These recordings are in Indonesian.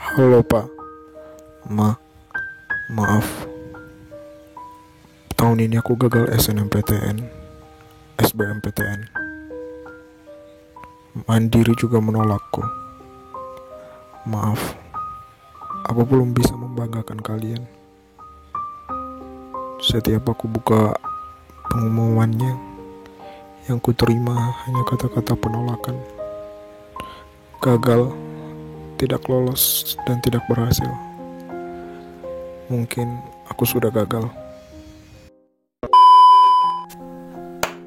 Halo Pak, maaf. Tahun ini aku gagal SNMPTN, SBMPTN. Mandiri juga menolakku. Maaf, aku belum bisa membanggakan kalian. Setiap aku buka pengumumannya, yang kuterima hanya kata-kata penolakan. Gagal, tidak lolos, dan tidak berhasil. Mungkin aku sudah gagal.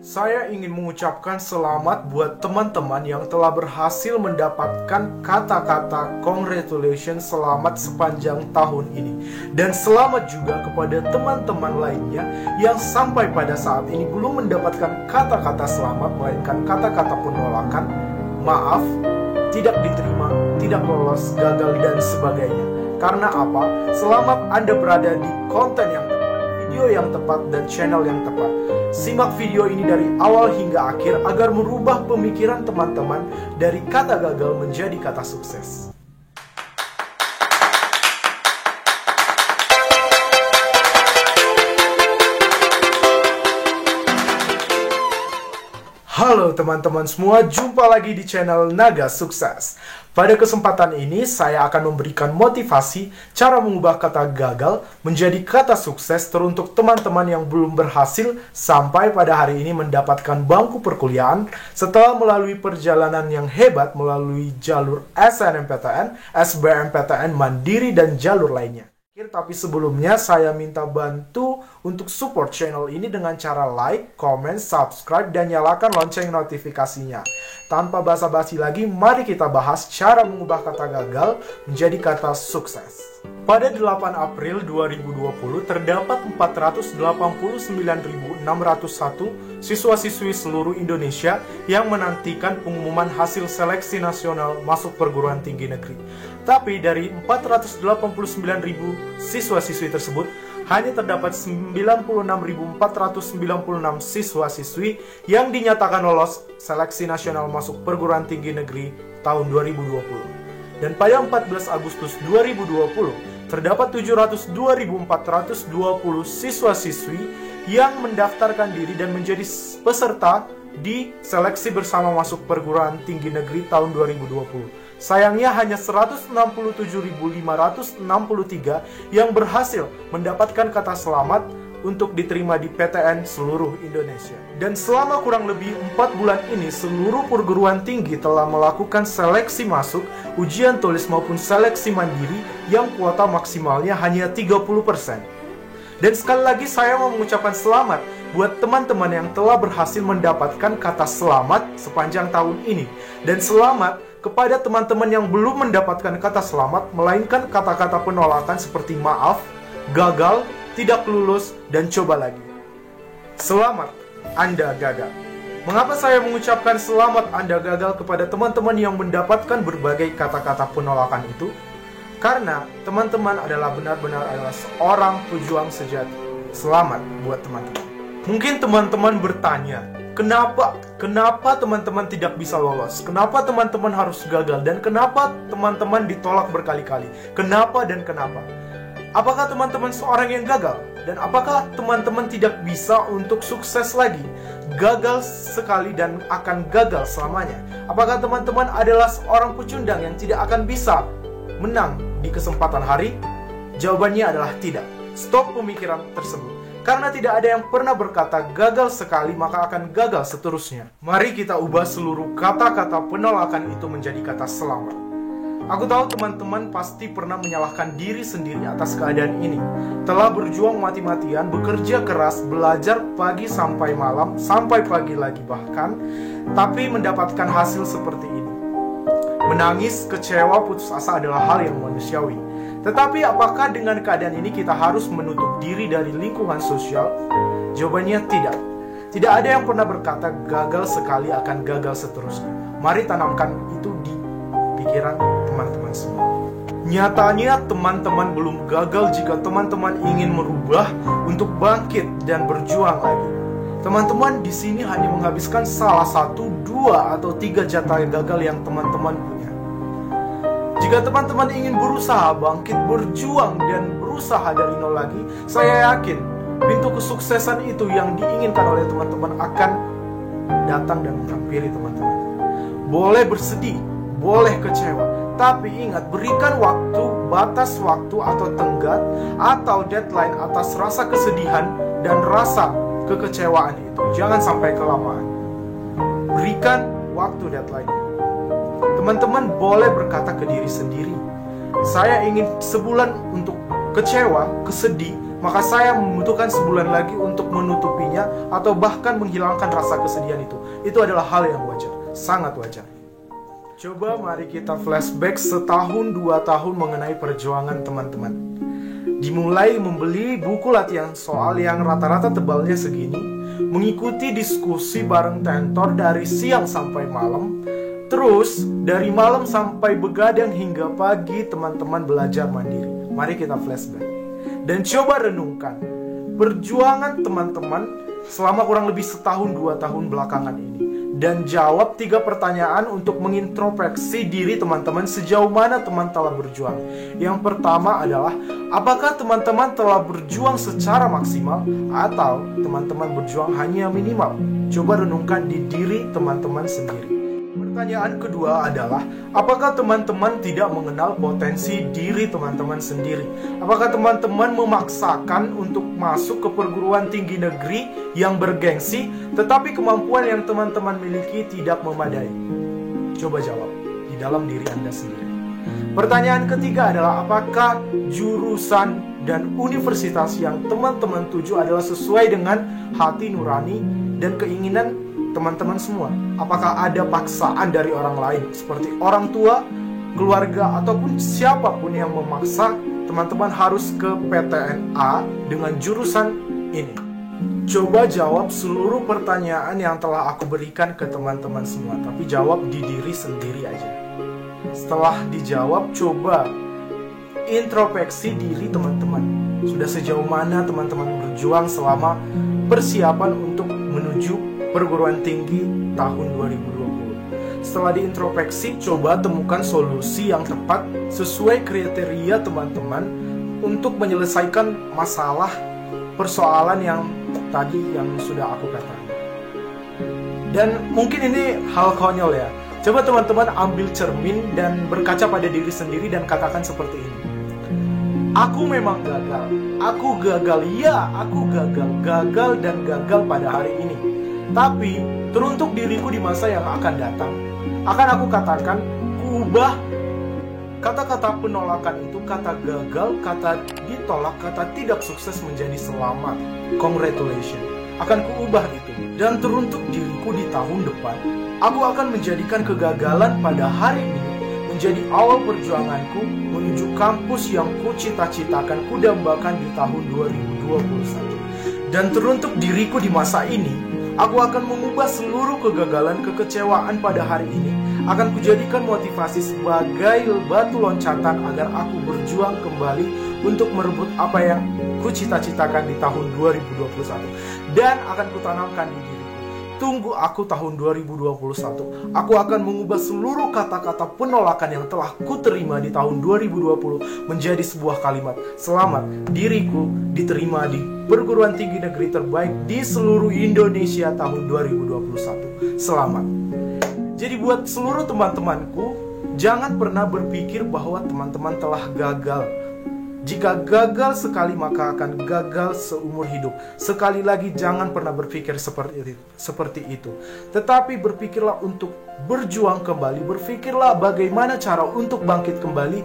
Saya ingin mengucapkan selamat buat teman-teman yang telah berhasil mendapatkan kata-kata congratulations selamat sepanjang tahun ini. Dan selamat juga kepada teman-teman lainnya yang sampai pada saat ini belum mendapatkan kata-kata selamat, melainkan kata-kata penolakan, maaf, tidak diterima, tidak lolos, gagal, dan sebagainya. Karena apa? Selamat Anda berada di konten yang tepat, video yang tepat, dan channel yang tepat. Simak video ini dari awal hingga akhir agar merubah pemikiran teman-teman dari kata gagal menjadi kata sukses. Halo teman-teman semua, jumpa lagi di channel Naga Sukses. Pada kesempatan ini saya akan memberikan motivasi cara mengubah kata gagal menjadi kata sukses teruntuk teman-teman yang belum berhasil sampai pada hari ini mendapatkan bangku perkuliahan setelah melalui perjalanan yang hebat melalui jalur SNMPTN, SBMPTN, Mandiri, dan jalur lainnya. Tapi sebelumnya saya minta bantu untuk support channel ini dengan cara like, comment, subscribe, dan nyalakan lonceng notifikasinya. Tanpa basa-basi lagi, mari kita bahas cara mengubah kata gagal menjadi kata sukses. Pada 8 April 2020 terdapat 489.601 siswa-siswi seluruh Indonesia yang menantikan pengumuman hasil seleksi nasional masuk perguruan tinggi negeri. Tapi dari 489.000 siswa-siswi tersebut, hanya terdapat 96.496 siswa-siswi yang dinyatakan lolos seleksi nasional masuk perguruan tinggi negeri tahun 2020. Dan pada 14 Agustus 2020, terdapat 702.420 siswa-siswi yang mendaftarkan diri dan menjadi peserta di seleksi bersama masuk perguruan tinggi negeri tahun 2020. Sayangnya hanya 167.563 yang berhasil mendapatkan kata selamat untuk diterima di PTN seluruh Indonesia. Dan selama kurang lebih 4 bulan ini, seluruh perguruan tinggi telah melakukan seleksi masuk, ujian tulis maupun seleksi mandiri yang kuota maksimalnya hanya 30%. Dan sekali lagi saya mau mengucapkan selamat buat teman-teman yang telah berhasil mendapatkan kata selamat sepanjang tahun ini. Dan selamat kepada teman-teman yang belum mendapatkan kata selamat, melainkan kata-kata penolakan seperti maaf, gagal, tidak lulus, dan coba lagi. Selamat, Anda gagal. Mengapa saya mengucapkan selamat Anda gagal kepada teman-teman yang mendapatkan berbagai kata-kata penolakan itu? Karena teman-teman adalah benar-benar adalah seorang pejuang sejati. Selamat buat teman-teman. Mungkin teman-teman bertanya, kenapa teman-teman tidak bisa lolos? Kenapa teman-teman harus gagal? Dan kenapa teman-teman ditolak berkali-kali? Kenapa dan kenapa? Apakah teman-teman seorang yang gagal? Dan apakah teman-teman tidak bisa untuk sukses lagi? Gagal sekali dan akan gagal selamanya. Apakah teman-teman adalah seorang pecundang yang tidak akan bisa menang di kesempatan hari? Jawabannya adalah tidak. Stop pemikiran tersebut. Karena tidak ada yang pernah berkata gagal sekali maka akan gagal seterusnya. Mari kita ubah seluruh kata-kata penolakan itu menjadi kata selamat. Aku tahu teman-teman pasti pernah menyalahkan diri sendiri atas keadaan ini. Telah berjuang mati-matian, bekerja keras, belajar pagi sampai malam, sampai pagi lagi bahkan, tapi mendapatkan hasil seperti ini. Menangis, kecewa, putus asa adalah hal yang manusiawi. Tetapi apakah dengan keadaan ini kita harus menutup diri dari lingkungan sosial? Jawabannya tidak. Tidak ada yang pernah berkata gagal sekali akan gagal seterusnya. Mari tanamkan itu di pikiran teman-teman semua. Nyatanya teman-teman belum gagal jika teman-teman ingin merubah untuk bangkit dan berjuang lagi. Teman-teman di sini hanya menghabiskan salah satu, 2, atau 3 jatah gagal yang teman-teman punya. Jika teman-teman ingin berusaha bangkit, berjuang, dan berusaha dari nol lagi, saya yakin pintu kesuksesan itu yang diinginkan oleh teman-teman akan datang dan menghampiri teman-teman. Boleh bersedih, boleh kecewa, tapi ingat, berikan waktu, batas waktu atau tenggat atau deadline atas rasa kesedihan dan rasa kekecewaan itu. Jangan sampai kelamaan. Berikan waktu deadline. Teman-teman boleh berkata ke diri sendiri, saya ingin sebulan untuk kecewa, kesedih, maka saya membutuhkan sebulan lagi untuk menutupinya atau bahkan menghilangkan rasa kesedihan itu. Itu adalah hal yang wajar, sangat wajar. Coba mari kita flashback setahun 2 tahun mengenai perjuangan teman-teman. Dimulai membeli buku latihan soal yang rata-rata tebalnya segini, mengikuti diskusi bareng tentor dari siang sampai malam, terus dari malam sampai begadang hingga pagi teman-teman belajar mandiri. Mari kita flashback dan coba renungkan perjuangan teman-teman selama kurang lebih setahun 2 tahun belakangan ini. Dan jawab 3 pertanyaan untuk mengintrospeksi diri teman-teman sejauh mana teman telah berjuang. Yang pertama adalah, apakah teman-teman telah berjuang secara maksimal atau teman-teman berjuang hanya minimal? Coba renungkan di diri teman-teman sendiri. Pertanyaan kedua adalah, apakah teman-teman tidak mengenal potensi diri teman-teman sendiri? Apakah teman-teman memaksakan untuk masuk ke perguruan tinggi negeri yang bergengsi, tetapi kemampuan yang teman-teman miliki tidak memadai? Coba jawab di dalam diri Anda sendiri. Pertanyaan ketiga adalah, apakah jurusan dan universitas yang teman-teman tuju adalah sesuai dengan hati nurani dan keinginan teman-teman semua? Apakah ada paksaan dari orang lain seperti orang tua, keluarga, ataupun siapapun yang memaksa teman-teman harus ke PTN A dengan jurusan ini? Coba jawab seluruh pertanyaan yang telah aku berikan ke teman-teman semua, tapi jawab di diri sendiri aja. Setelah dijawab, coba introspeksi diri teman-teman. Sudah sejauh mana teman-teman berjuang selama persiapan untuk menuju perguruan tinggi tahun 2020. Setelah diintrospeksi, coba temukan solusi yang tepat sesuai kriteria teman-teman untuk menyelesaikan masalah persoalan yang tadi yang sudah aku katakan. Dan mungkin ini hal konyol ya. Coba teman-teman ambil cermin dan berkaca pada diri sendiri dan katakan seperti ini. Aku memang gagal. Aku gagal, ya, aku gagal. Gagal dan gagal pada hari ini. Tapi teruntuk diriku di masa yang akan datang, akan aku katakan, kuubah kata-kata penolakan itu, kata gagal, kata ditolak, kata tidak sukses menjadi selamat. Congratulations. Akan kuubah itu. Dan teruntuk diriku di tahun depan, aku akan menjadikan kegagalan pada hari ini menjadi awal perjuanganku menuju kampus yang kucita-citakan, kudambakan di tahun 2021. Dan teruntuk diriku di masa ini, aku akan mengubah seluruh kegagalan, kekecewaan pada hari ini. Akan kujadikan motivasi sebagai batu loncatan agar aku berjuang kembali untuk merebut apa yang kucita-citakan di tahun 2021. Dan akan kutanamkan di diriku, tunggu aku tahun 2021. Aku akan mengubah seluruh kata-kata penolakan yang telah kuterima di tahun 2020 menjadi sebuah kalimat. Selamat, diriku diterima di perguruan tinggi negeri terbaik di seluruh Indonesia tahun 2021. Selamat. Jadi buat seluruh teman-temanku, jangan pernah berpikir bahwa teman-teman telah gagal. Jika gagal sekali maka akan gagal seumur hidup. Sekali lagi, jangan pernah berpikir seperti itu. Tetapi berpikirlah untuk berjuang kembali. Berpikirlah bagaimana cara untuk bangkit kembali,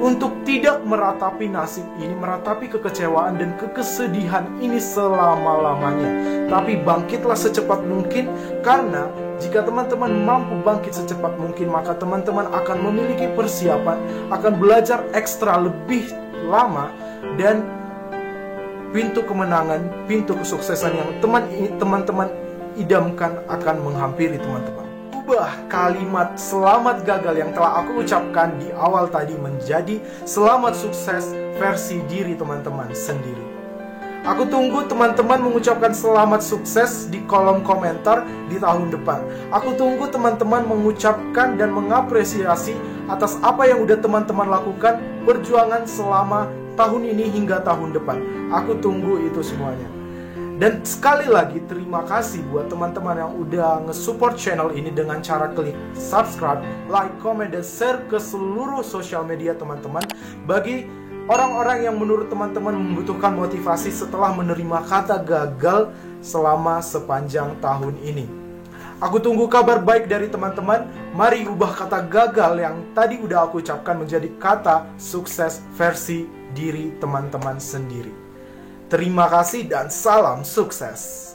untuk tidak meratapi nasib ini, meratapi kekecewaan dan kesedihan ini selama-lamanya. Tapi bangkitlah secepat mungkin, karena jika teman-teman mampu bangkit secepat mungkin, maka teman-teman akan memiliki persiapan, akan belajar ekstra lebih lama, dan pintu kemenangan, pintu kesuksesan yang teman-teman idamkan akan menghampiri teman-teman. Ubah kalimat selamat gagal yang telah aku ucapkan di awal tadi menjadi selamat sukses versi diri teman-teman sendiri. Aku tunggu teman-teman mengucapkan selamat sukses di kolom komentar di tahun depan. Aku tunggu teman-teman mengucapkan dan mengapresiasi atas apa yang udah teman-teman lakukan, perjuangan selama tahun ini hingga tahun depan. Aku tunggu itu semuanya. Dan sekali lagi terima kasih buat teman-teman yang udah nge-support channel ini dengan cara klik subscribe, like, comment, dan share ke seluruh sosial media teman-teman. Bagi orang-orang yang menurut teman-teman membutuhkan motivasi setelah menerima kata gagal selama sepanjang tahun ini. Aku tunggu kabar baik dari teman-teman. Mari ubah kata gagal yang tadi udah aku ucapkan menjadi kata sukses versi diri teman-teman sendiri. Terima kasih dan salam sukses.